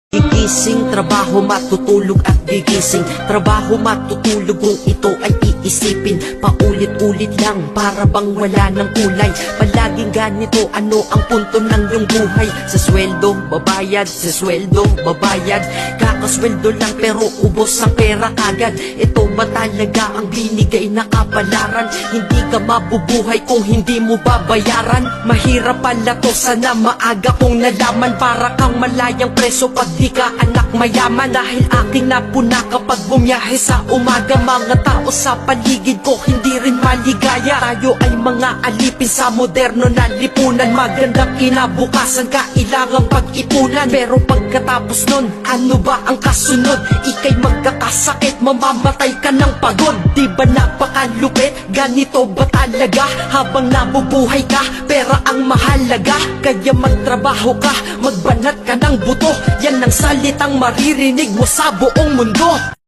Gigising, trabaho, matutulog at gigising. Trabaho, matutulog kung ito ay iisipin. Paulit-ulit lang, para bang wala ng kulay. Palaging ganito, ano ang punto ng iyong buhay? Sa sweldo, babayad, sa sweldo, babayad. Kakasweldo lang pero ubos ang pera kagad. Ito ba talaga ang binigay na kapalaran? Hindi ka mabubuhay kung hindi mo babayaran. Mahirap pala to, sana maaga kong nalaman. Para kang malayang preso pag di ka anak mayaman. Dahil aking napuna kapag bumiyahe sa umaga. Mga tao sa paligid ko hindi rin maligaya. Tayo ay mga alipin sa moderno na lipunan. Magandang kinabukasan kailangang pag-ipunan. Pero pagkatapos nun, ano ba ang kasunod? Ika'y magkakasakit, mamamatay ka ng pagod. Di ba napakalupit? Ganito ba talaga? Habang nabubuhay ka, pera ang mahalaga. Kaya magtrabaho ka, magbanat ka ng buto. Yan ang salitang maririnig mo sa buong mundo.